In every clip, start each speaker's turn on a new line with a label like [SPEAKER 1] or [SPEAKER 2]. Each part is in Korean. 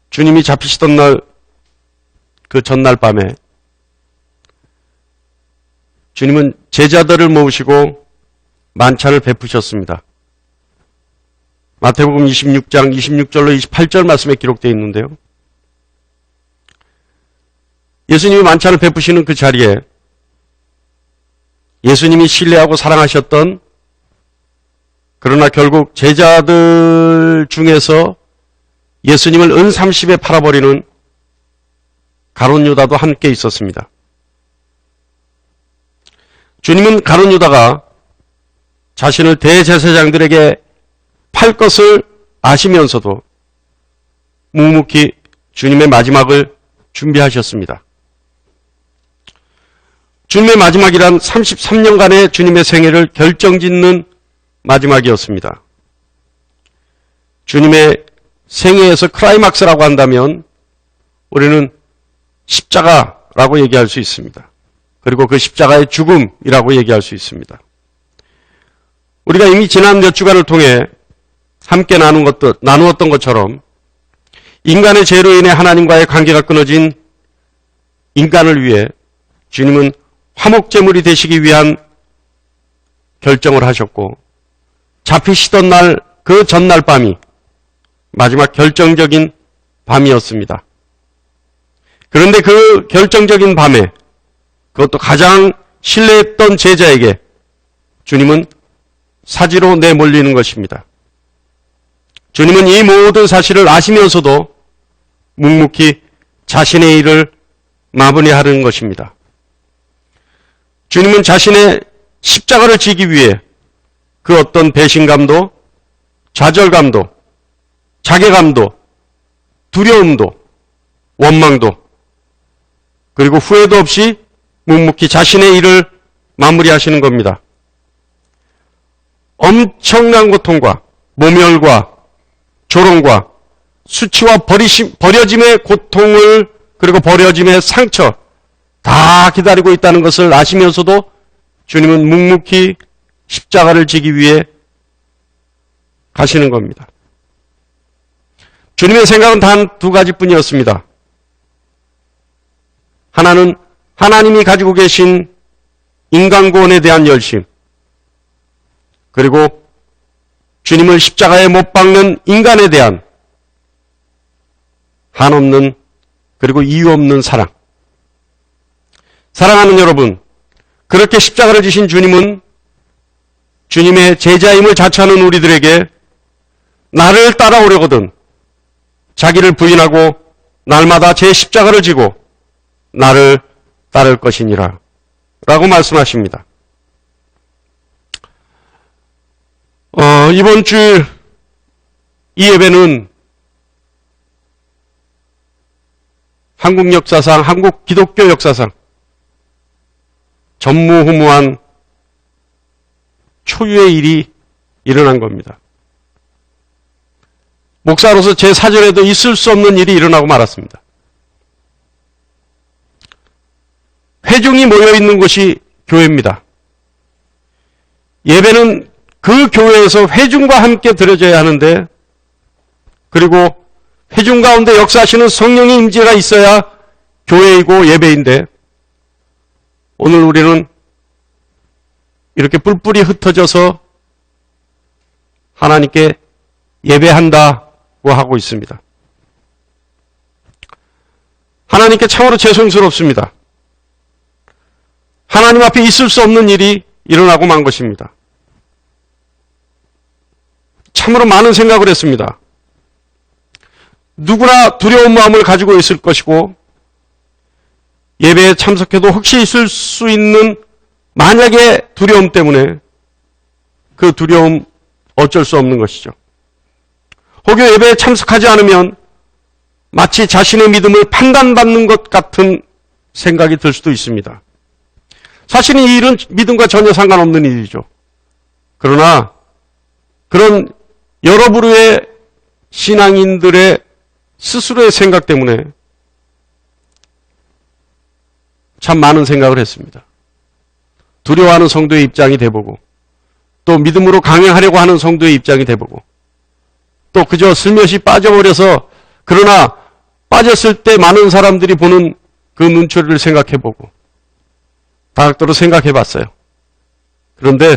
[SPEAKER 1] 주님이 잡히시던 날, 그 전날 밤에 주님은 제자들을 모으시고 만찬을 베푸셨습니다. 마태복음 26장 26절로 28절 말씀에 기록되어 있는데요. 예수님이 만찬을 베푸시는 그 자리에 예수님이 신뢰하고 사랑하셨던, 그러나 결국 제자들 중에서 예수님을 은 30에 팔아버리는 가룟 유다도 함께 있었습니다. 주님은 가룟 유다가 자신을 대제사장들에게 팔 것을 아시면서도 묵묵히 주님의 마지막을 준비하셨습니다. 주님의 마지막이란 33년간의 주님의 생애를 결정짓는 마지막이었습니다. 주님의 생애에서 클라이막스라고 한다면 우리는 십자가라고 얘기할 수 있습니다. 그리고 그 십자가의 죽음이라고 얘기할 수 있습니다. 우리가 이미 지난 몇 주간을 통해 함께 나누었던 것처럼 인간의 죄로 인해 하나님과의 관계가 끊어진 인간을 위해 주님은 화목제물이 되시기 위한 결정을 하셨고, 잡히시던 날, 그 전날 밤이 마지막 결정적인 밤이었습니다. 그런데 그 결정적인 밤에, 그것도 가장 신뢰했던 제자에게 주님은 사지로 내몰리는 것입니다. 주님은 이 모든 사실을 아시면서도 묵묵히 자신의 일을 마무리하는 것입니다. 주님은 자신의 십자가를 지기 위해 그 어떤 배신감도, 좌절감도, 자괴감도, 두려움도, 원망도, 그리고 후회도 없이 묵묵히 자신의 일을 마무리하시는 겁니다. 엄청난 고통과 모멸과 조롱과 수치와 버려짐의 고통을, 그리고 버려짐의 상처 다 기다리고 있다는 것을 아시면서도 주님은 묵묵히 십자가를 지기 위해 가시는 겁니다. 주님의 생각은 단 두 가지뿐이었습니다. 하나는 하나님이 가지고 계신 인간구원에 대한 열심, 그리고 주님을 십자가에 못 박는 인간에 대한 한없는, 그리고 이유 없는 사랑. 사랑하는 여러분, 그렇게 십자가를 지신 주님은 주님의 제자임을 자처하는 우리들에게 나를 따라오려거든 자기를 부인하고 날마다 제 십자가를 지고 나를 따를 것이니라 라고 말씀하십니다. 이번 주 이 예배는 한국 역사상, 한국 기독교 역사상 전무후무한 초유의 일이 일어난 겁니다. 목사로서 제 사전에도 있을 수 없는 일이 일어나고 말았습니다. 회중이 모여있는 곳이 교회입니다. 예배는 그 교회에서 회중과 함께 드려져야 하는데, 그리고 회중 가운데 역사하시는 성령의 임재가 있어야 교회이고 예배인데, 오늘 우리는 이렇게 뿔뿔이 흩어져서 하나님께 예배한다고 하고 있습니다. 하나님께 참으로 죄송스럽습니다. 하나님 앞에 있을 수 없는 일이 일어나고 만 것입니다. 참으로 많은 생각을 했습니다. 누구나 두려운 마음을 가지고 있을 것이고, 예배에 참석해도 혹시 있을 수 있는 만약의 두려움 때문에 그 두려움 어쩔 수 없는 것이죠. 혹여 예배에 참석하지 않으면 마치 자신의 믿음을 판단받는 것 같은 생각이 들 수도 있습니다. 사실은 이 일은 믿음과 전혀 상관없는 일이죠. 그러나 그런 여러 부류의 신앙인들의 스스로의 생각 때문에 참 많은 생각을 했습니다. 두려워하는 성도의 입장이 돼보고, 또 믿음으로 강행하려고 하는 성도의 입장이 돼보고 또 그저 슬며시 빠져버려서 그러나 빠졌을 때 많은 사람들이 보는 그 눈초리를 생각해보고 다각도로 생각해봤어요. 그런데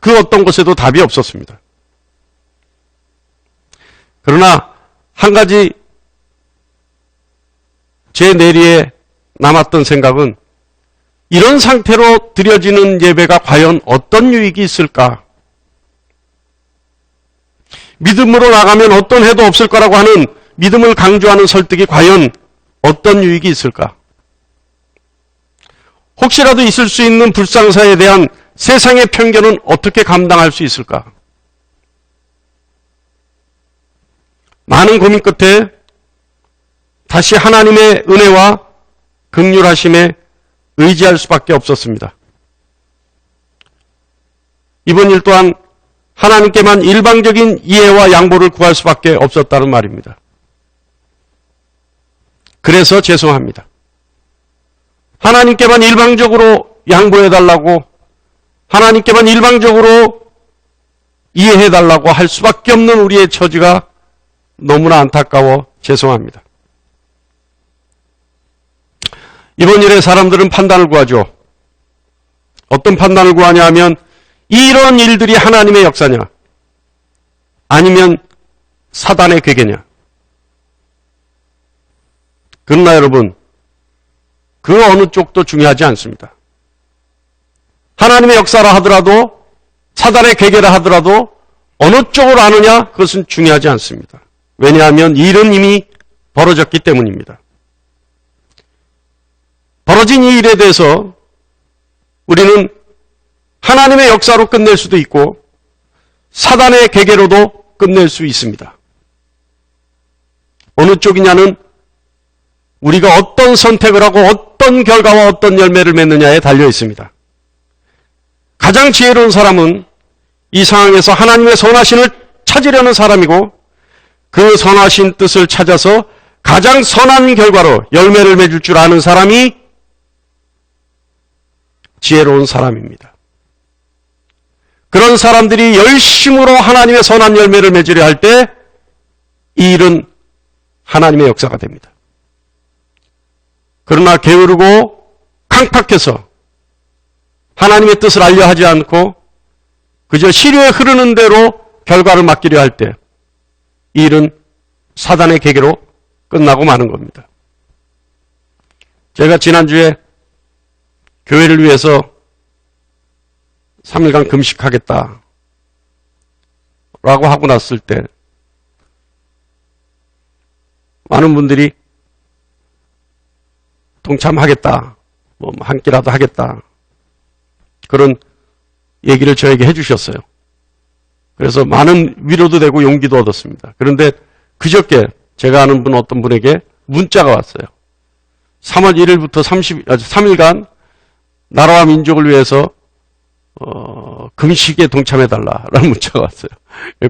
[SPEAKER 1] 그 어떤 것에도 답이 없었습니다. 그러나 한 가지 제 내리에 남았던 생각은 이런 상태로 드려지는 예배가 과연 어떤 유익이 있을까? 믿음으로 나가면 어떤 해도 없을 거라고 하는 믿음을 강조하는 설득이 과연 어떤 유익이 있을까? 혹시라도 있을 수 있는 불상사에 대한 세상의 편견은 어떻게 감당할 수 있을까? 많은 고민 끝에 다시 하나님의 은혜와 긍휼하심에 의지할 수밖에 없었습니다. 이번 일 또한 하나님께만 일방적인 이해와 양보를 구할 수밖에 없었다는 말입니다. 그래서 죄송합니다. 하나님께만 일방적으로 양보해달라고 하나님께만 일방적으로 이해해달라고 할 수밖에 없는 우리의 처지가 너무나 안타까워 죄송합니다. 이번 일에 사람들은 판단을 구하죠. 어떤 판단을 구하냐 하면 이런 일들이 하나님의 역사냐 아니면 사단의 괴계냐. 그러나 여러분 그 어느 쪽도 중요하지 않습니다. 하나님의 역사라 하더라도 사단의 괴계라 하더라도 어느 쪽을 아느냐 그것은 중요하지 않습니다. 왜냐하면 일은 이미 벌어졌기 때문입니다. 벌어진 이 일에 대해서 우리는 하나님의 역사로 끝낼 수도 있고 사단의 괴계로도 끝낼 수 있습니다. 어느 쪽이냐는 우리가 어떤 선택을 하고 어떤 결과와 어떤 열매를 맺느냐에 달려 있습니다. 가장 지혜로운 사람은 이 상황에서 하나님의 선하심을 찾으려는 사람이고 그 선하신 뜻을 찾아서 가장 선한 결과로 열매를 맺을 줄 아는 사람이 지혜로운 사람입니다. 그런 사람들이 열심으로 하나님의 선한 열매를 맺으려 할 때 이 일은 하나님의 역사가 됩니다. 그러나 게으르고 강팍해서 하나님의 뜻을 알려 하지 않고 그저 시류에 흐르는 대로 결과를 맡기려 할 때 이 일은 사단의 계계로 끝나고 마는 겁니다. 제가 지난주에 교회를 위해서 3일간 금식하겠다 라고 하고 났을 때 많은 분들이 동참하겠다, 한 끼라도 하겠다 그런 얘기를 저에게 해주셨어요. 그래서 많은 위로도 되고 용기도 얻었습니다. 그런데 그저께 제가 아는 어떤 분에게 문자가 왔어요. 3월 1일부터 3일간 나라와 민족을 위해서 금식에 동참해달라라는 문자가 왔어요.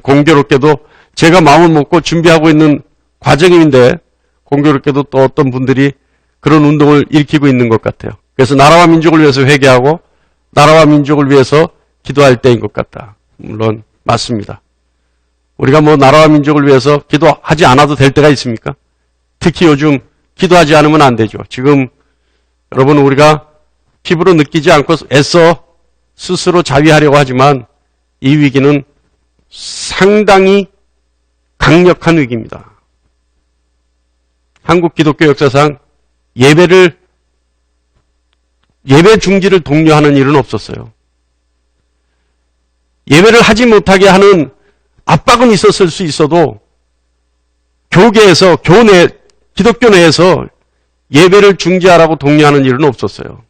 [SPEAKER 1] 공교롭게도 제가 마음을 먹고 준비하고 있는 과정인데 공교롭게도 또 어떤 분들이 그런 운동을 일으키고 있는 것 같아요. 그래서 나라와 민족을 위해서 회개하고 나라와 민족을 위해서 기도할 때인 것 같다. 물론 맞습니다. 우리가 나라와 민족을 위해서 기도하지 않아도 될 때가 있습니까? 특히 요즘 기도하지 않으면 안 되죠. 지금 여러분 우리가 피부로 느끼지 않고 애써 스스로 자위하려고 하지만 이 위기는 상당히 강력한 위기입니다. 한국 기독교 역사상 예배 중지를 독려하는 일은 없었어요. 예배를 하지 못하게 하는 압박은 있었을 수 있어도 교계에서 기독교 내에서 예배를 중지하라고 독려하는 일은 없었어요.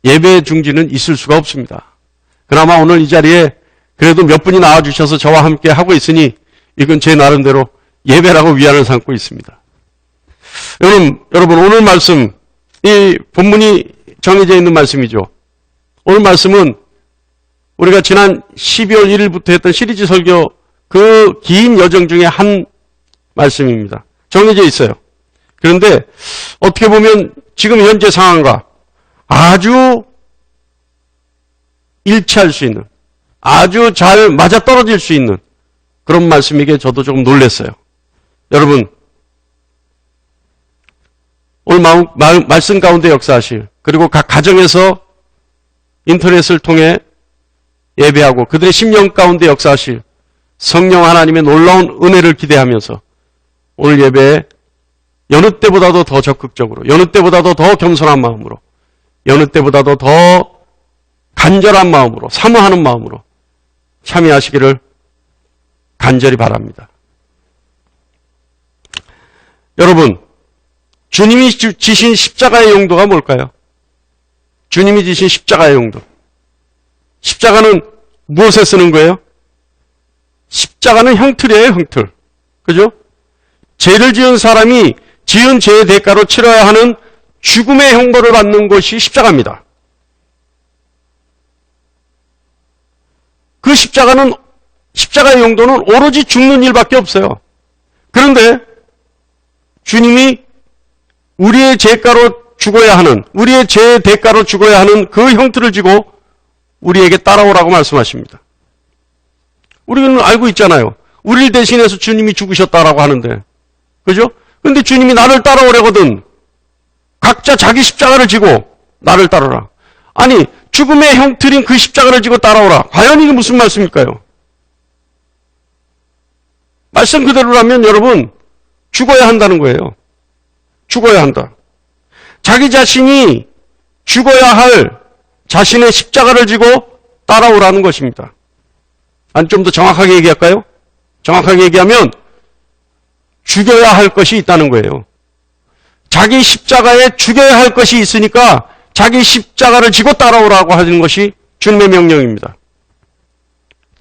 [SPEAKER 1] 예배 중지는 있을 수가 없습니다. 그나마 오늘 이 자리에 그래도 몇 분이 나와주셔서 저와 함께 하고 있으니 이건 제 나름대로 예배라고 위안을 삼고 있습니다. 여러분 오늘 말씀, 이 본문이 정해져 있는 말씀이죠. 오늘 말씀은 우리가 지난 12월 1일부터 했던 시리즈 설교 그 긴 여정 중에 한 말씀입니다. 정해져 있어요. 그런데 어떻게 보면 지금 현재 상황과 아주 일치할 수 있는, 아주 잘 맞아떨어질 수 있는 그런 말씀이기에 저도 조금 놀랐어요. 여러분, 오늘 말씀 가운데 역사하실, 그리고 각 가정에서 인터넷을 통해 예배하고 그들의 심령 가운데 역사하실 성령 하나님의 놀라운 은혜를 기대하면서 오늘 예배에 여느 때보다도 더 적극적으로, 여느 때보다도 더 겸손한 마음으로, 여느 때보다도 더 간절한 마음으로, 사모하는 마음으로 참여하시기를 간절히 바랍니다. 여러분, 주님이 지신 십자가의 용도가 뭘까요? 주님이 지신 십자가의 용도. 십자가는 무엇에 쓰는 거예요? 십자가는 형틀이에요, 형틀. 그죠? 죄를 지은 사람이 지은 죄의 대가로 치러야 하는 죽음의 형벌을 받는 것이 십자가입니다. 그 십자가의 용도는 오로지 죽는 일밖에 없어요. 그런데 주님이 우리의 죄가로 죽어야 하는, 우리의 죄의 대가로 죽어야 하는 그 형틀을 지고 우리에게 따라오라고 말씀하십니다. 우리는 알고 있잖아요. 우리를 대신해서 주님이 죽으셨다라고 하는데, 그죠? 근데 주님이 나를 따라오려거든 각자 자기 십자가를 지고 나를 따르라. 아니, 죽음의 형틀인 그 십자가를 지고 따라오라. 과연 이게 무슨 말씀일까요? 말씀 그대로라면 여러분, 죽어야 한다는 거예요. 죽어야 한다. 자기 자신이 죽어야 할 자신의 십자가를 지고 따라오라는 것입니다. 아니, 좀 더 정확하게 얘기할까요? 정확하게 얘기하면 죽여야 할 것이 있다는 거예요. 자기 십자가에 죽여야 할 것이 있으니까 자기 십자가를 지고 따라오라고 하는 것이 주님의 명령입니다.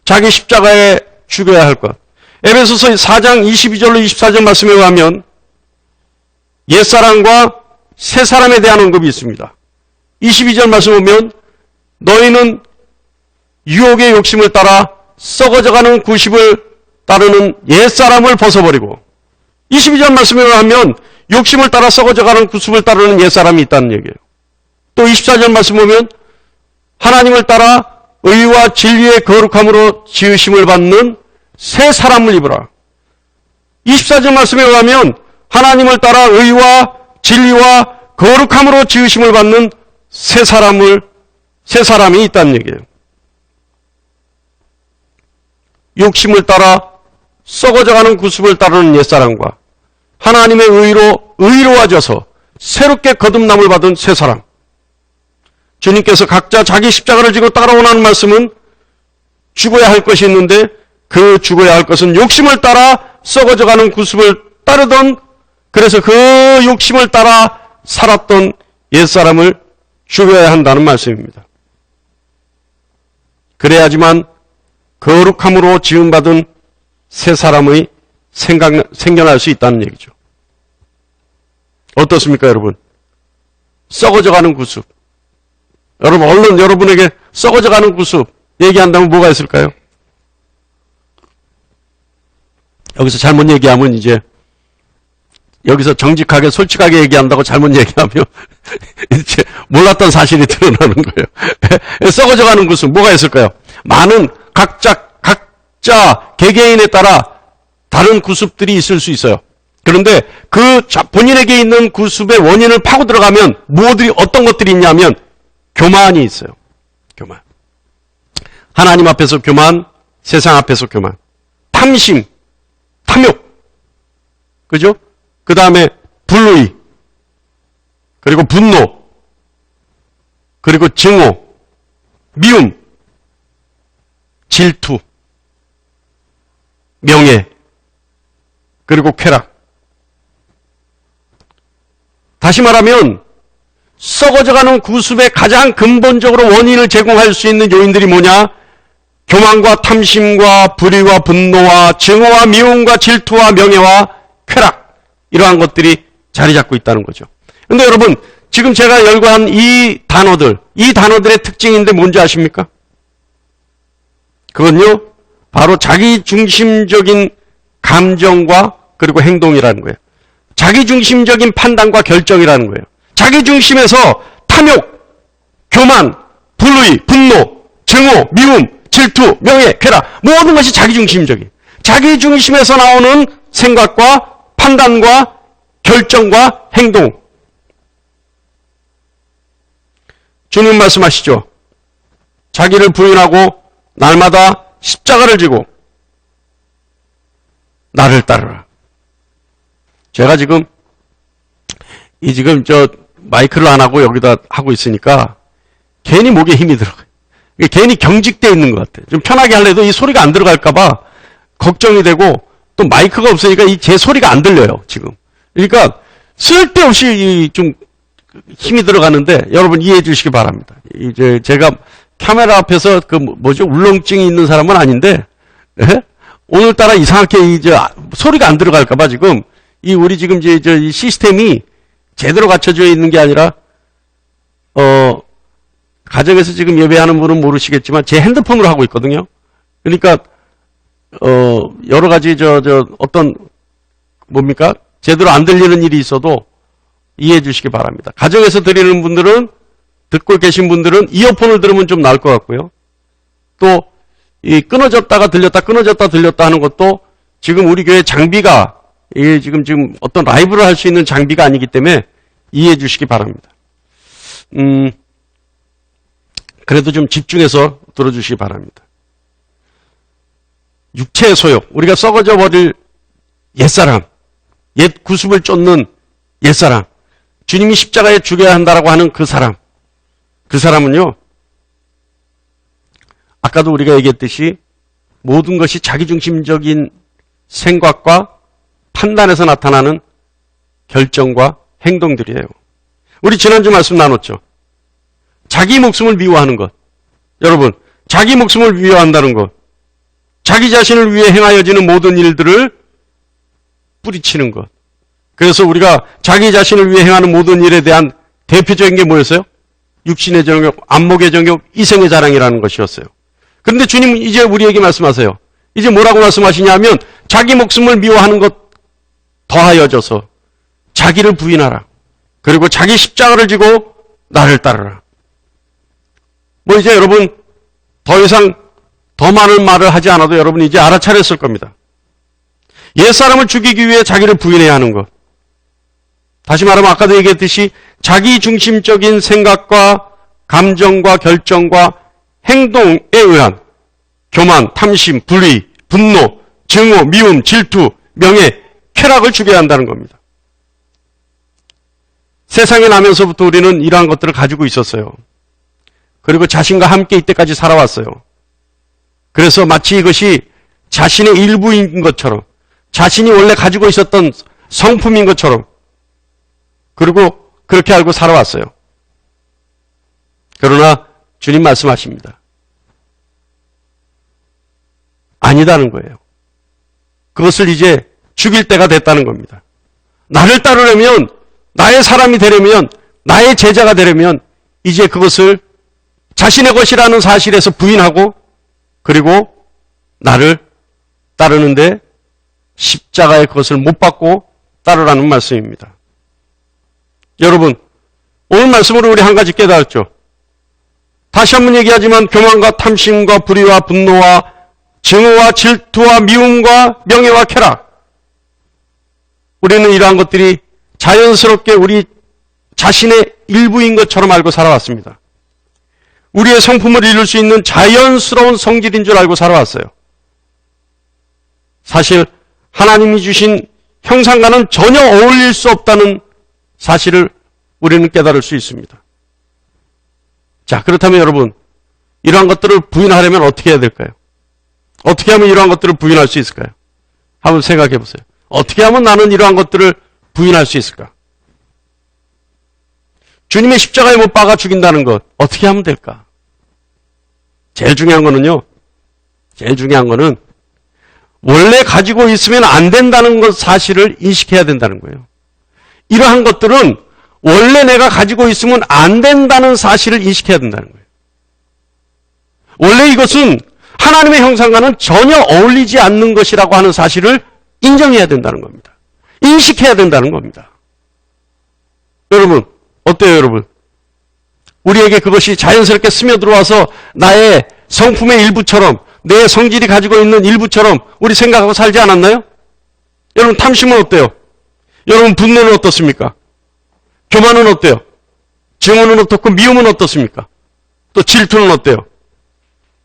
[SPEAKER 1] 자기 십자가에 죽여야 할 것. 에베소서 4장 22절로 24절 말씀에 의하면 옛사람과 새사람에 대한 언급이 있습니다. 22절 말씀 보면 너희는 유혹의 욕심을 따라 썩어져가는 구습을 따르는 옛사람을 벗어버리고, 22절 말씀에 의하면 욕심을 따라 썩어져가는 구습을 따르는 옛사람이 있다는 얘기예요. 또 24절 말씀 보면 하나님을 따라 의와 진리의 거룩함으로 지으심을 받는 새 사람을 입으라. 24절 말씀에 의하면 하나님을 따라 의와 진리와 거룩함으로 지으심을 받는 새 사람이 있다는 얘기예요. 욕심을 따라 썩어져가는 구습을 따르는 옛사람과 하나님의 의로워져서 새롭게 거듭남을 받은 새 사람. 주님께서 각자 자기 십자가를 지고 따라오라는 말씀은 죽어야 할 것이 있는데 그 죽어야 할 것은 욕심을 따라 썩어져가는 구습을 따르던, 그래서 그 욕심을 따라 살았던 옛사람을 죽여야 한다는 말씀입니다. 그래야지만 거룩함으로 지음받은 새 사람의 생겨날 수 있다는 얘기죠. 어떻습니까, 여러분? 썩어져가는 구습. 여러분, 얼른 여러분에게 썩어져가는 구습 얘기한다면 뭐가 있을까요? 여기서 잘못 얘기하면 이제, 여기서 정직하게 솔직하게 얘기한다고 잘못 얘기하면 이제 몰랐던 사실이 드러나는 거예요. 썩어져가는 구습 뭐가 있을까요? 많은 각자 개개인에 따라 다른 구습들이 있을 수 있어요. 그런데 그 본인에게 있는 구습의 원인을 파고 들어가면 어떤 것들이 있냐면 교만이 있어요. 교만. 하나님 앞에서 교만, 세상 앞에서 교만. 탐심, 탐욕. 그죠? 그 다음에 불의, 그리고 분노, 그리고 증오, 미움, 질투, 명예, 그리고 쾌락. 다시 말하면 썩어져가는 구습의 가장 근본적으로 원인을 제공할 수 있는 요인들이 뭐냐? 교만과 탐심과 불의와 분노와 증오와 미움과 질투와 명예와 쾌락, 이러한 것들이 자리 잡고 있다는 거죠. 그런데 여러분, 지금 제가 열거한 이 단어들의 특징인데 뭔지 아십니까? 그건요, 바로 자기중심적인 감정과 그리고 행동이라는 거예요. 자기중심적인 판단과 결정이라는 거예요. 자기중심에서 탐욕, 교만, 불의, 분노, 증오, 미움, 질투, 명예, 쾌락 모든 것이 자기중심적인 자기중심에서 나오는 생각과 판단과 결정과 행동. 주님 말씀하시죠. 자기를 부인하고 날마다 십자가를 지고 나를 따르라. 제가 지금 마이크를 안 하고 여기다 하고 있으니까 괜히 목에 힘이 들어가요. 괜히 경직되어 있는 것 같아요. 좀 편하게 하려도 이 소리가 안 들어갈까봐 걱정이 되고 또 마이크가 없으니까 제 소리가 안 들려요, 지금. 그러니까 쓸데없이 좀 힘이 들어가는데 여러분 이해해 주시기 바랍니다. 이제 제가 카메라 앞에서 울렁증이 있는 사람은 아닌데, 예? 오늘따라 이상하게 소리가 안 들어갈까봐 지금 우리 지금 이 시스템이 제대로 갖춰져 있는 게 아니라, 가정에서 지금 예배하는 분은 모르시겠지만 제 핸드폰으로 하고 있거든요. 그러니까, 여러 가지 제대로 안 들리는 일이 있어도 이해해 주시기 바랍니다. 가정에서 드리는 분들은, 듣고 계신 분들은 이어폰을 들으면 좀 나을 것 같고요. 또, 끊어졌다가 들렸다, 끊어졌다 들렸다 하는 것도 지금 우리 교회 장비가, 지금 어떤 라이브를 할 수 있는 장비가 아니기 때문에 이해해 주시기 바랍니다. 그래도 좀 집중해서 들어주시기 바랍니다. 육체의 소욕, 우리가 썩어져 버릴 옛사람, 옛 구습을 쫓는 옛사람, 주님이 십자가에 죽여야 한다라고 하는 그 사람은요, 아까도 우리가 얘기했듯이 모든 것이 자기중심적인 생각과 판단에서 나타나는 결정과 행동들이에요. 우리 지난주 말씀 나눴죠. 자기 목숨을 미워하는 것. 여러분, 자기 목숨을 미워한다는 것. 자기 자신을 위해 행하여지는 모든 일들을 뿌리치는 것. 그래서 우리가 자기 자신을 위해 행하는 모든 일에 대한 대표적인 게 뭐였어요? 육신의 정욕, 안목의 정욕, 이생의 자랑이라는 것이었어요. 그런데 주님은 이제 우리에게 말씀하세요. 이제 뭐라고 말씀하시냐면 자기 목숨을 미워하는 것 더하여져서 자기를 부인하라. 그리고 자기 십자가를 지고 나를 따르라. 이제 여러분 더 이상 더 많은 말을 하지 않아도 여러분 이제 알아차렸을 겁니다. 옛사람을 죽이기 위해 자기를 부인해야 하는 것. 다시 말하면 아까도 얘기했듯이 자기 중심적인 생각과 감정과 결정과 행동에 의한 교만, 탐심, 불의, 분노, 증오, 미움, 질투, 명예, 쾌락을 죽여야 한다는 겁니다. 세상에 나면서부터 우리는 이러한 것들을 가지고 있었어요. 그리고 자신과 함께 이때까지 살아왔어요. 그래서 마치 이것이 자신의 일부인 것처럼, 자신이 원래 가지고 있었던 성품인 것처럼, 그리고 그렇게 알고 살아왔어요. 그러나 주님 말씀하십니다. 아니다는 거예요. 그것을 이제 죽일 때가 됐다는 겁니다. 나를 따르려면, 나의 사람이 되려면, 나의 제자가 되려면 이제 그것을 자신의 것이라는 사실에서 부인하고 그리고 나를 따르는데 십자가의 그것을 못 받고 따르라는 말씀입니다. 여러분, 오늘 말씀으로 우리 한 가지 깨달았죠. 다시 한번 얘기하지만 교만과 탐심과 불의와 분노와 증오와 질투와 미움과 명예와 쾌락, 우리는 이러한 것들이 자연스럽게 우리 자신의 일부인 것처럼 알고 살아왔습니다. 우리의 성품을 이룰 수 있는 자연스러운 성질인 줄 알고 살아왔어요. 사실 하나님이 주신 형상과는 전혀 어울릴 수 없다는 사실을 우리는 깨달을 수 있습니다. 자, 그렇다면 여러분, 이러한 것들을 부인하려면 어떻게 해야 될까요? 어떻게 하면 이러한 것들을 부인할 수 있을까요? 한번 생각해 보세요. 어떻게 하면 나는 이러한 것들을 부인할 수 있을까? 주님의 십자가에 못 박아 죽인다는 것, 어떻게 하면 될까? 제일 중요한 거는 원래 가지고 있으면 안 된다는 것 사실을 인식해야 된다는 거예요. 이러한 것들은 원래 내가 가지고 있으면 안 된다는 사실을 인식해야 된다는 거예요. 원래 이것은 하나님의 형상과는 전혀 어울리지 않는 것이라고 하는 사실을 인정해야 된다는 겁니다. 인식해야 된다는 겁니다. 여러분, 어때요, 여러분? 우리에게 그것이 자연스럽게 스며들어와서 나의 성품의 일부처럼, 내 성질이 가지고 있는 일부처럼 우리 생각하고 살지 않았나요? 여러분, 탐심은 어때요? 여러분, 분노는 어떻습니까? 교만은 어때요? 증오는 어떻고 미움은 어떻습니까? 또 질투는 어때요?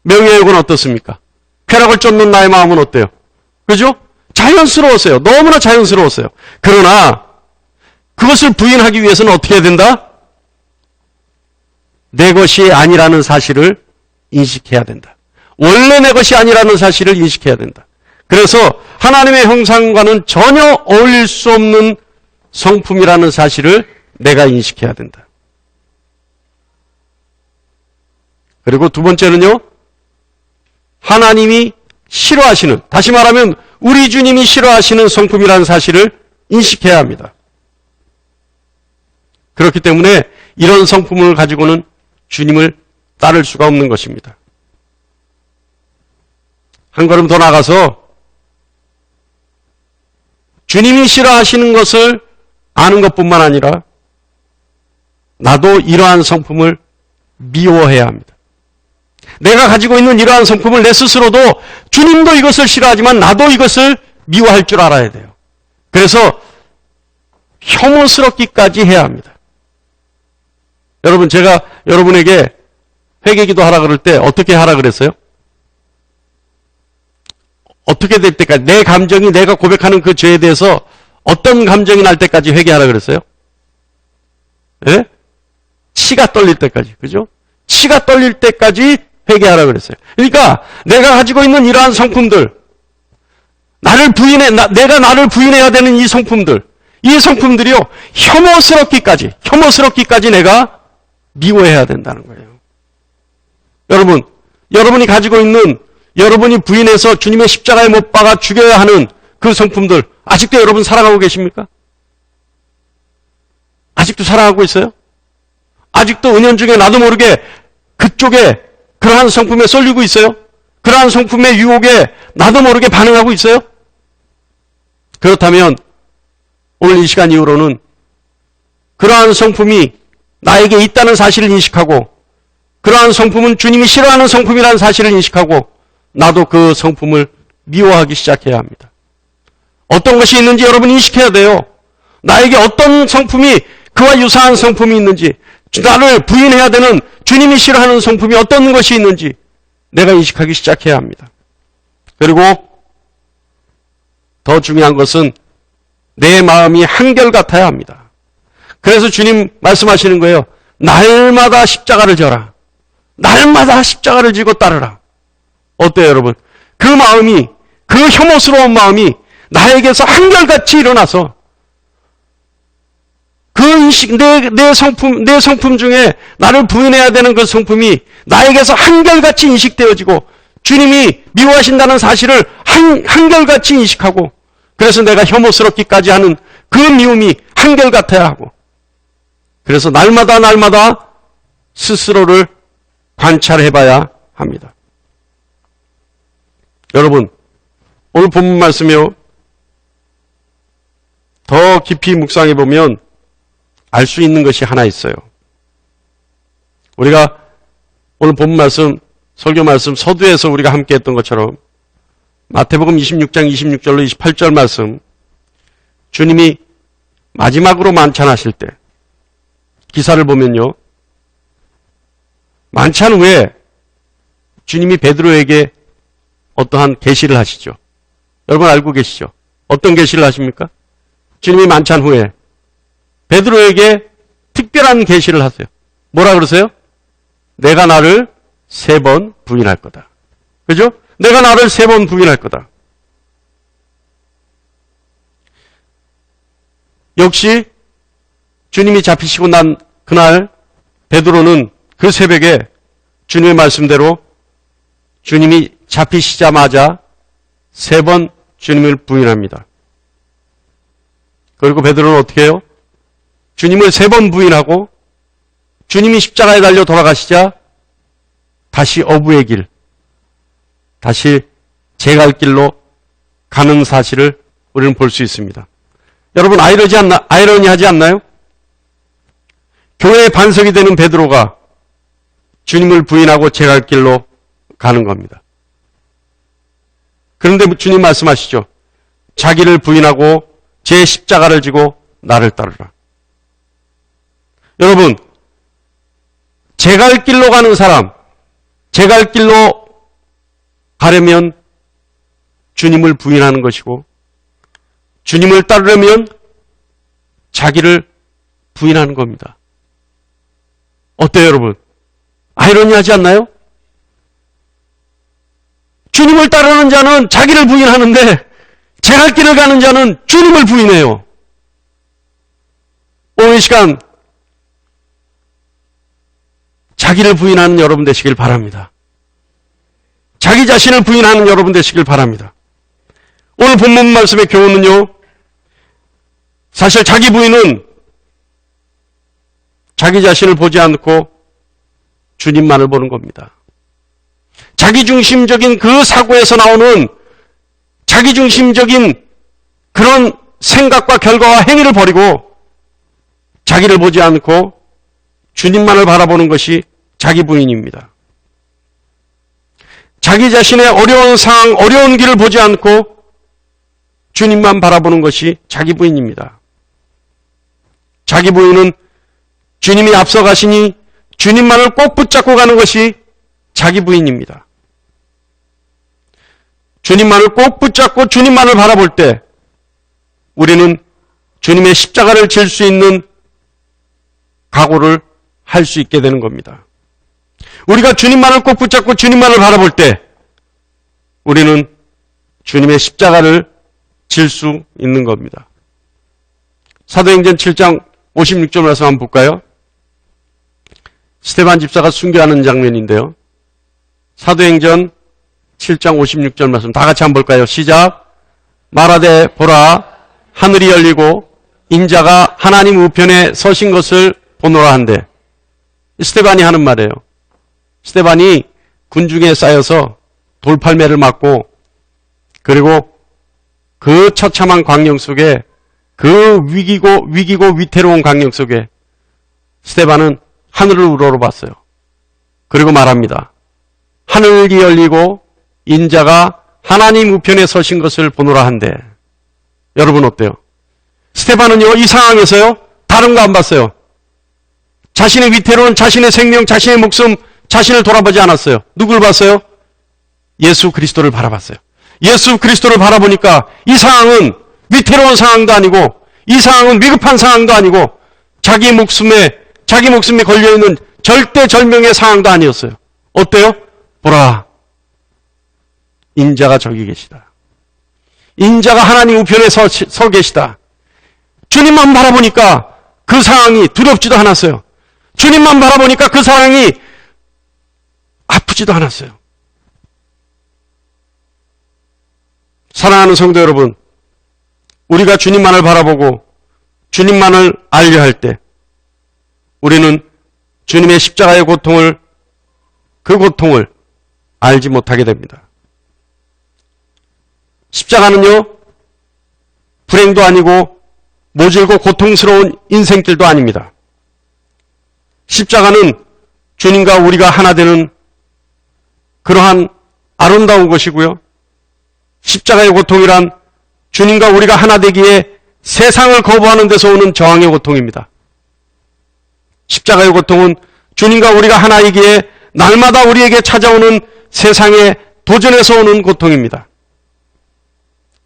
[SPEAKER 1] 명예욕은 어떻습니까? 쾌락을 쫓는 나의 마음은 어때요? 그죠? 자연스러웠어요. 너무나 자연스러웠어요. 그러나 그것을 부인하기 위해서는 어떻게 해야 된다? 내 것이 아니라는 사실을 인식해야 된다. 원래 내 것이 아니라는 사실을 인식해야 된다. 그래서 하나님의 형상과는 전혀 어울릴 수 없는 성품이라는 사실을 내가 인식해야 된다. 그리고 두 번째는요, 하나님이 싫어하시는, 다시 말하면 우리 주님이 싫어하시는 성품이라는 사실을 인식해야 합니다. 그렇기 때문에 이런 성품을 가지고는 주님을 따를 수가 없는 것입니다. 한 걸음 더 나가서 주님이 싫어하시는 것을 아는 것뿐만 아니라 나도 이러한 성품을 미워해야 합니다. 내가 가지고 있는 이러한 성품을 내 스스로도 주님도 이것을 싫어하지만 나도 이것을 미워할 줄 알아야 돼요. 그래서 혐오스럽기까지 해야 합니다. 여러분, 제가 여러분에게 회개기도 하라 그럴 때 어떻게 하라 그랬어요? 어떻게 될 때까지, 내 감정이 내가 고백하는 그 죄에 대해서 어떤 감정이 날 때까지 회개하라 그랬어요? 예? 치가 떨릴 때까지, 그죠? 치가 떨릴 때까지 회개하라 그랬어요. 그러니까 내가 가지고 있는 이러한 성품들, 내가 나를 부인해야 되는 이 성품들이요, 혐오스럽기까지 내가 미워해야 된다는 거예요. 여러분이 가지고 있는, 여러분이 부인해서 주님의 십자가에 못 박아 죽여야 하는 그 성품들, 아직도 여러분 사랑하고 계십니까? 아직도 사랑하고 있어요? 아직도 은연중에 나도 모르게 그쪽에 그러한 성품에 쏠리고 있어요? 그러한 성품의 유혹에 나도 모르게 반응하고 있어요? 그렇다면 오늘 이 시간 이후로는 그러한 성품이 나에게 있다는 사실을 인식하고, 그러한 성품은 주님이 싫어하는 성품이라는 사실을 인식하고, 나도 그 성품을 미워하기 시작해야 합니다. 어떤 것이 있는지 여러분 인식해야 돼요. 나에게 어떤 성품이, 그와 유사한 성품이 있는지, 나를 부인해야 되는 주님이 싫어하는 성품이 어떤 것이 있는지 내가 인식하기 시작해야 합니다. 그리고 더 중요한 것은 내 마음이 한결같아야 합니다. 그래서 주님 말씀하시는 거예요. 날마다 십자가를 져라. 날마다 십자가를 지고 따르라. 어때요, 여러분? 그 마음이, 그 혐오스러운 마음이 나에게서 한결같이 일어나서 그 인식, 내 성품 중에 나를 부인해야 되는 그 성품이 나에게서 한결같이 인식되어지고 주님이 미워하신다는 사실을 한결같이 인식하고, 그래서 내가 혐오스럽기까지 하는 그 미움이 한결같아야 하고, 그래서 날마다 스스로를 관찰해봐야 합니다. 여러분, 오늘 본문 말씀이요, 더 깊이 묵상해보면 알 수 있는 것이 하나 있어요. 우리가 오늘 본문 말씀, 설교 말씀, 서두에서 우리가 함께 했던 것처럼 마태복음 26장 26절로 28절 말씀, 주님이 마지막으로 만찬하실 때 기사를 보면요, 만찬 후에 주님이 베드로에게 어떠한 계시를 하시죠. 여러분 알고 계시죠? 어떤 계시를 하십니까? 주님이 만찬 후에 베드로에게 특별한 계시를 하세요. 뭐라 그러세요? 내가 나를 3번 부인할 거다. 그죠? 내가 나를 3번 부인할 거다. 역시 주님이 잡히시고 난 그날 베드로는 그 새벽에 주님의 말씀대로 주님이 잡히시자마자 3번 주님을 부인합니다. 그리고 베드로는 어떻게 해요? 주님을 3번 부인하고 주님이 십자가에 달려 돌아가시자 다시 어부의 길, 다시 제 갈 길로 가는 사실을 우리는 볼 수 있습니다. 여러분 아이러니하지 않나요? 교회의 반석이 되는 베드로가 주님을 부인하고 제 갈 길로 가는 겁니다. 그런데 주님 말씀하시죠. 자기를 부인하고 제 십자가를 지고 나를 따르라. 여러분, 제 갈 길로 가는 사람, 제 갈 길로 가려면 주님을 부인하는 것이고, 주님을 따르려면 자기를 부인하는 겁니다. 어때요, 여러분? 아이러니하지 않나요? 주님을 따르는 자는 자기를 부인하는데 제 갈 길을 가는 자는 주님을 부인해요. 오늘 이 시간 자기를 부인하는 여러분 되시길 바랍니다. 자기 자신을 부인하는 여러분 되시길 바랍니다. 오늘 본문 말씀의 교훈은요, 사실 자기 부인은 자기 자신을 보지 않고 주님만을 보는 겁니다. 자기중심적인 그 사고에서 나오는 자기중심적인 그런 생각과 결과와 행위를 버리고 자기를 보지 않고 주님만을 바라보는 것이 자기 부인입니다. 자기 자신의 어려운 상황, 어려운 길을 보지 않고 주님만 바라보는 것이 자기 부인입니다. 자기 부인은 주님이 앞서가시니 주님만을 꼭 붙잡고 가는 것이 자기 부인입니다. 주님만을 꼭 붙잡고 주님만을 바라볼 때 우리는 주님의 십자가를 질 수 있는 각오를 할 수 있게 되는 겁니다. 우리가 주님만을 꼭 붙잡고 주님만을 바라볼 때 우리는 주님의 십자가를 질 수 있는 겁니다. 사도행전 7장 56절 말씀 한번 볼까요? 스데반 집사가 순교하는 장면인데요. 사도행전 7장 56절 말씀 다 같이 한번 볼까요? 시작. 말하되 보라 하늘이 열리고 인자가 하나님 우편에 서신 것을 보노라 한대. 스데반이 하는 말이에요. 스데반이 군중에 쌓여서 돌팔매를 맞고 그리고 그 처참한 광경 속에 그 위기고 위태로운 광경 속에 스데반은 하늘을 우러러봤어요. 그리고 말합니다. 하늘이 열리고 인자가 하나님 우편에 서신 것을 보노라 한대. 여러분 어때요? 스데반은요, 이 상황에서요, 다른 거 안 봤어요. 자신의 위태로운 자신의 생명, 자신의 목숨, 자신을 돌아보지 않았어요. 누굴 봤어요? 예수 그리스도를 바라봤어요. 예수 그리스도를 바라보니까 이 상황은 위태로운 상황도 아니고 이 상황은 위급한 상황도 아니고 자기 목숨에 걸려있는 절대절명의 상황도 아니었어요. 어때요? 보라, 인자가 저기 계시다. 인자가 하나님 우편에 서 계시다. 주님만 바라보니까 그 상황이 두렵지도 않았어요. 주님만 바라보니까 그 상황이 아프지도 않았어요. 사랑하는 성도 여러분, 우리가 주님만을 바라보고 주님만을 알려 할 때 우리는 주님의 십자가의 고통을, 그 고통을 알지 못하게 됩니다. 십자가는요, 불행도 아니고 모질고 고통스러운 인생길도 아닙니다. 십자가는 주님과 우리가 하나 되는 그러한 아름다운 것이고요. 십자가의 고통이란 주님과 우리가 하나 되기에 세상을 거부하는 데서 오는 저항의 고통입니다. 십자가의 고통은 주님과 우리가 하나이기에 날마다 우리에게 찾아오는 세상의 도전에서 오는 고통입니다.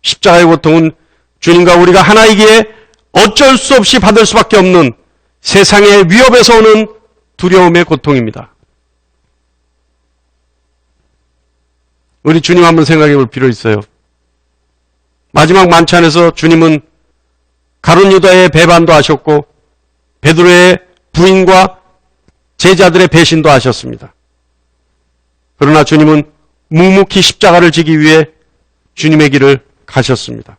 [SPEAKER 1] 십자가의 고통은 주님과 우리가 하나이기에 어쩔 수 없이 받을 수밖에 없는 세상의 위협에서 오는 두려움의 고통입니다. 우리 주님 한번 생각해 볼 필요 있어요. 마지막 만찬에서 주님은 가룟 유다의 배반도 하셨고 베드로의 부인과 제자들의 배신도 하셨습니다. 그러나 주님은 묵묵히 십자가를 지기 위해 주님의 길을 가셨습니다.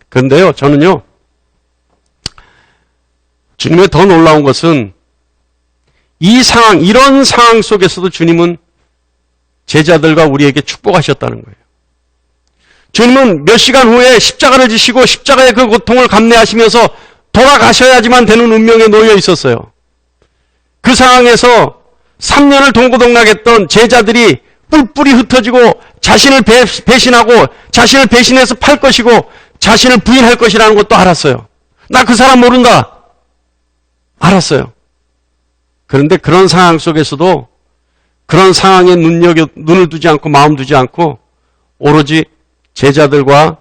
[SPEAKER 1] 그런데요, 저는요, 주님의 더 놀라운 것은 이 상황, 이런 상황 속에서도 주님은 제자들과 우리에게 축복하셨다는 거예요. 주님은 몇 시간 후에 십자가를 지시고 십자가의 그 고통을 감내하시면서 돌아가셔야지만 되는 운명에 놓여 있었어요. 그 상황에서 3년을 동고동락했던 제자들이 뿔뿔이 흩어지고 자신을 배신하고 자신을 배신해서 팔 것이고 자신을 부인할 것이라는 것도 알았어요. 나 그 사람 모른다. 알았어요. 그런데 그런 상황 속에서도 그런 상황에 눈을 두지 않고 마음 두지 않고 오로지 제자들과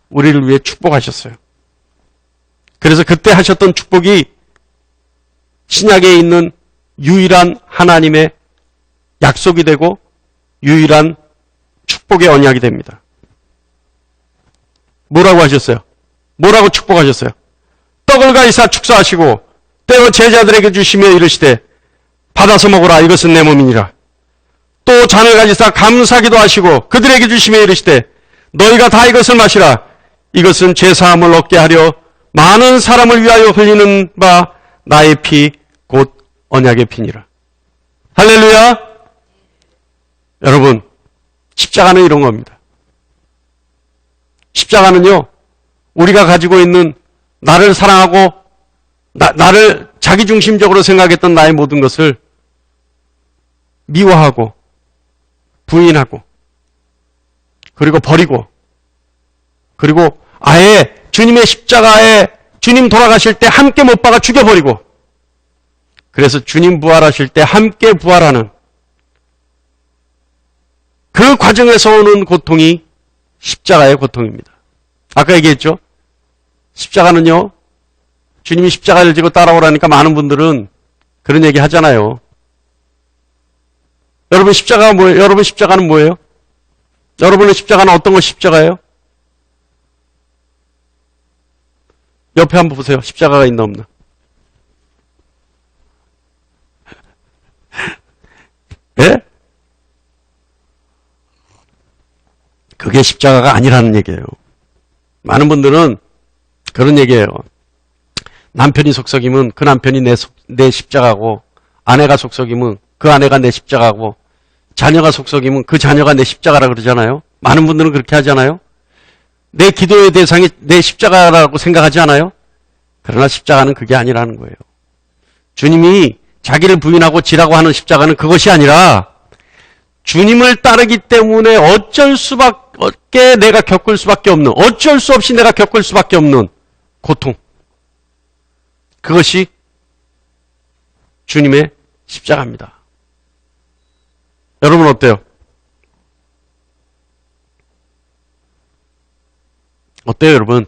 [SPEAKER 1] 우리를 위해 축복하셨어요. 그래서 그때 하셨던 축복이 신약에 있는 유일한 하나님의 약속이 되고 유일한 축복의 언약이 됩니다. 뭐라고 하셨어요? 뭐라고 축복하셨어요? 떡을 가지사 축사하시고 떼어 제자들에게 주시며 이르시되 받아서 먹으라 이것은 내 몸이니라. 또 잔을 가지사 감사기도 하시고 그들에게 주시며 이르시되 너희가 다 이것을 마시라 이것은 죄사함을 얻게 하려 많은 사람을 위하여 흘리는 바 나의 피 곧 언약의 피니라. 할렐루야. 여러분, 십자가는 이런 겁니다. 십자가는요, 우리가 가지고 있는 나를 사랑하고 나를 자기중심적으로 생각했던 나의 모든 것을 미워하고 부인하고 그리고 버리고 그리고 아예 주님의 십자가에 주님 돌아가실 때 함께 못 박아 죽여버리고 그래서 주님 부활하실 때 함께 부활하는 그 과정에서 오는 고통이 십자가의 고통입니다. 아까 얘기했죠? 십자가는요, 주님이 십자가를 지고 따라오라니까 많은 분들은 그런 얘기 하잖아요. 여러분 십자가가 뭐예요? 여러분 십자가는 뭐예요? 여러분의 십자가는 어떤 것이 십자가예요? 옆에 한번 보세요. 십자가가 있나 없나? 예? 그게 십자가가 아니라는 얘기예요. 많은 분들은 그런 얘기예요. 남편이 속썩이면 그 남편이 내 십자가고 아내가 속썩이면 그 아내가 내 십자가고 자녀가 속썩이면 그 자녀가 내 십자가라 그러잖아요. 많은 분들은 그렇게 하잖아요. 내 기도의 대상이 내 십자가라고 생각하지 않아요? 그러나 십자가는 그게 아니라는 거예요. 주님이 자기를 부인하고 지라고 하는 십자가는 그것이 아니라 주님을 따르기 때문에 어쩔 수밖에 내가 겪을 수밖에 없는 어쩔 수 없이 내가 겪을 수밖에 없는 고통. 그것이 주님의 십자가입니다. 여러분 어때요? 어때요, 여러분?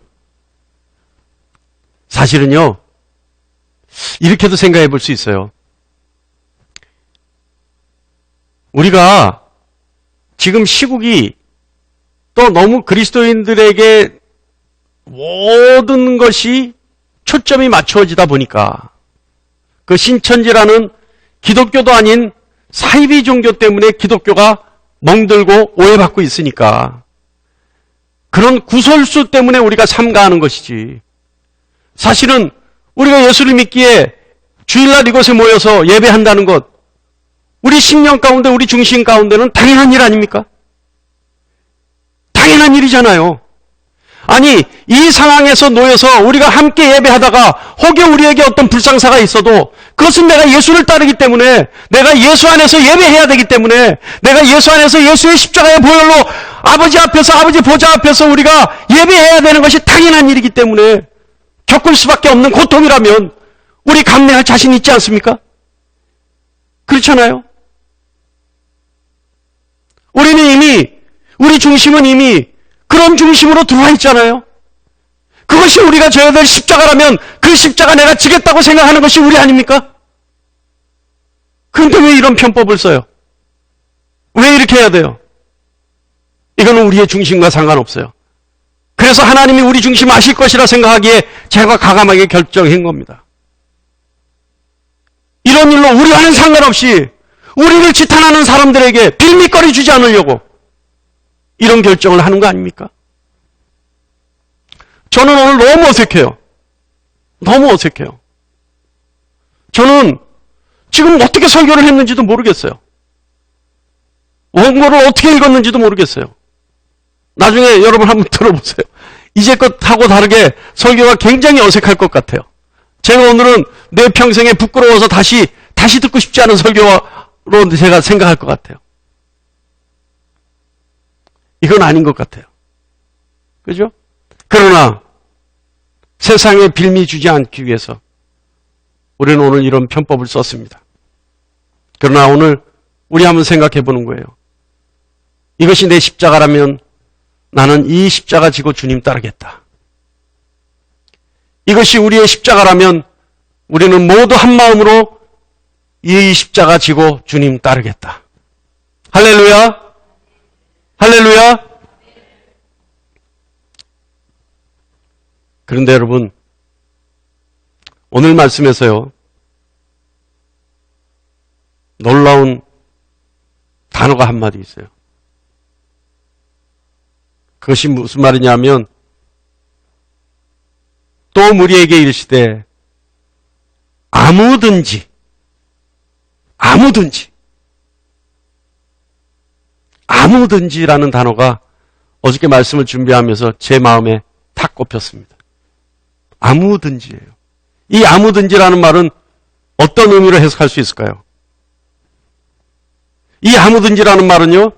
[SPEAKER 1] 사실은요, 이렇게도 생각해 볼 수 있어요. 우리가 지금 시국이 또 너무 그리스도인들에게 모든 것이 초점이 맞춰지다 보니까 그 신천지라는 기독교도 아닌 사이비 종교 때문에 기독교가 멍들고 오해받고 있으니까 그런 구설수 때문에 우리가 삼가하는 것이지. 사실은 우리가 예수를 믿기에 주일날 이곳에 모여서 예배한다는 것, 우리 심령 가운데, 우리 중심 가운데는 당연한 일 아닙니까? 당연한 일이잖아요. 아니, 이 상황에서 놓여서 우리가 함께 예배하다가 혹여 우리에게 어떤 불상사가 있어도 그것은 내가 예수를 따르기 때문에 내가 예수 안에서 예배해야 되기 때문에 내가 예수 안에서 예수의 십자가의 보혈로 아버지 앞에서 아버지 보좌 앞에서 우리가 예배해야 되는 것이 당연한 일이기 때문에 겪을 수밖에 없는 고통이라면 우리 감내할 자신 있지 않습니까? 그렇잖아요. 우리 중심은 이미 그런 중심으로 들어와 있잖아요. 그것이 우리가 져야 될 십자가라면 그 십자가 내가 지겠다고 생각하는 것이 우리 아닙니까? 그런데 왜 이런 편법을 써요? 왜 이렇게 해야 돼요? 이거는 우리의 중심과 상관없어요. 그래서 하나님이 우리 중심 아실 것이라 생각하기에 제가 과감하게 결정한 겁니다. 이런 일로 우리와는 상관없이 우리를 지탄하는 사람들에게 빌미거리 주지 않으려고 이런 결정을 하는 거 아닙니까? 저는 오늘 너무 어색해요. 너무 어색해요. 저는 지금 어떻게 설교를 했는지도 모르겠어요. 원고를 어떻게 읽었는지도 모르겠어요. 나중에 여러분 한번 들어보세요. 이제껏하고 다르게 설교가 굉장히 어색할 것 같아요. 제가 오늘은 내 평생에 부끄러워서 다시 다시 듣고 싶지 않은 설교로 제가 생각할 것 같아요. 이건 아닌 것 같아요. 그죠? 그러나 세상에 빌미 주지 않기 위해서 우리는 오늘 이런 편법을 썼습니다. 그러나 오늘 우리 한번 생각해 보는 거예요. 이것이 내 십자가라면 나는 이 십자가 지고 주님 따르겠다. 이것이 우리의 십자가라면 우리는 모두 한 마음으로 이 십자가 지고 주님 따르겠다. 할렐루야! 할렐루야! 그런데 여러분, 오늘 말씀에서요, 놀라운 단어가 한마디 있어요. 그것이 무슨 말이냐면, 또 우리에게 이르시되 아무든지라는 단어가 어저께 말씀을 준비하면서 제 마음에 탁 꼽혔습니다. 아무든지예요. 이 아무든지라는 말은 어떤 의미로 해석할 수 있을까요? 이 아무든지라는 말은요,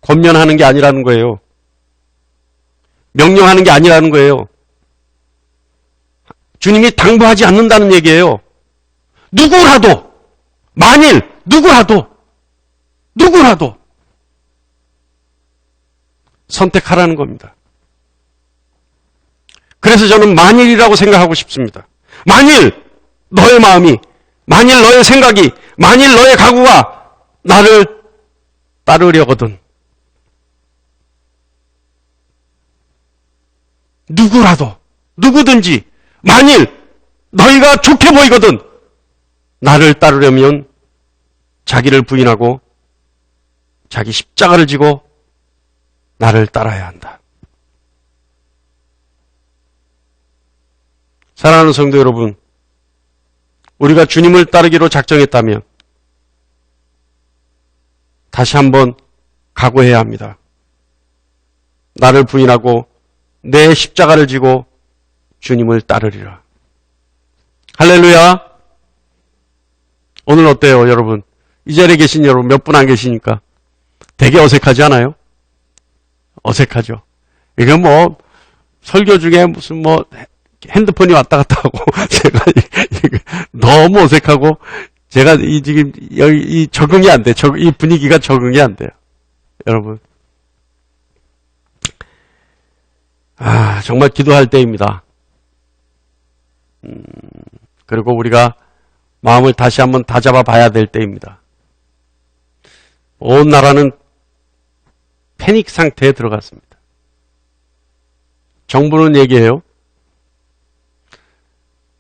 [SPEAKER 1] 권면하는 게 아니라는 거예요. 명령하는 게 아니라는 거예요. 주님이 당부하지 않는다는 얘기예요. 누구라도, 만일 누구라도 선택하라는 겁니다. 그래서 저는 만일이라고 생각하고 싶습니다. 만일 너의 마음이, 만일 너의 생각이, 만일 너의 각오가 나를 따르려거든, 누구든지 만일 너희가 좋게 보이거든 나를 따르려면 자기를 부인하고 자기 십자가를 지고 나를 따라야 한다. 사랑하는 성도 여러분, 우리가 주님을 따르기로 작정했다면 다시 한번 각오해야 합니다. 나를 부인하고 내 십자가를 지고 주님을 따르리라. 할렐루야. 오늘 어때요, 여러분? 이 자리에 계신 여러분 몇 분 안 계시니까 되게 어색하지 않아요? 어색하죠. 이건 뭐 설교 중에 무슨 뭐 핸드폰이 왔다 갔다 하고 제가 너무 어색하고 제가 지금 이 적응이 안 돼. 이 분위기가 적응이 안 돼요. 여러분. 정말 기도할 때입니다. 그리고 우리가 마음을 다시 한번 다잡아 봐야 될 때입니다. 온 나라는 패닉 상태에 들어갔습니다. 정부는 얘기해요.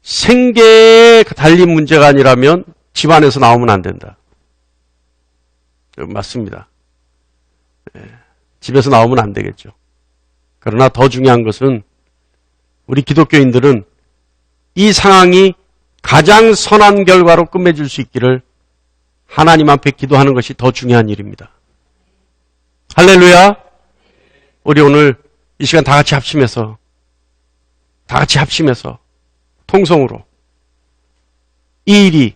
[SPEAKER 1] 생계에 달린 문제가 아니라면 집안에서 나오면 안 된다. 맞습니다. 집에서 나오면 안 되겠죠. 그러나 더 중요한 것은 우리 기독교인들은 이 상황이 가장 선한 결과로 끝맺을 수 있기를 하나님 앞에 기도하는 것이 더 중요한 일입니다. 할렐루야. 우리 오늘 이 시간 다 같이 합심해서 통성으로 이 일이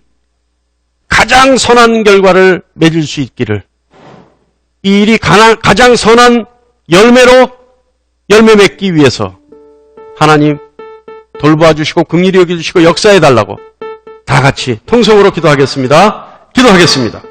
[SPEAKER 1] 가장 선한 결과를 맺을 수 있기를, 이 일이 가장 선한 열매 맺기 위해서 하나님 돌보아 주시고 긍휼히 여겨주시고 역사해 달라고 다 같이 통성으로 기도하겠습니다. 기도하겠습니다.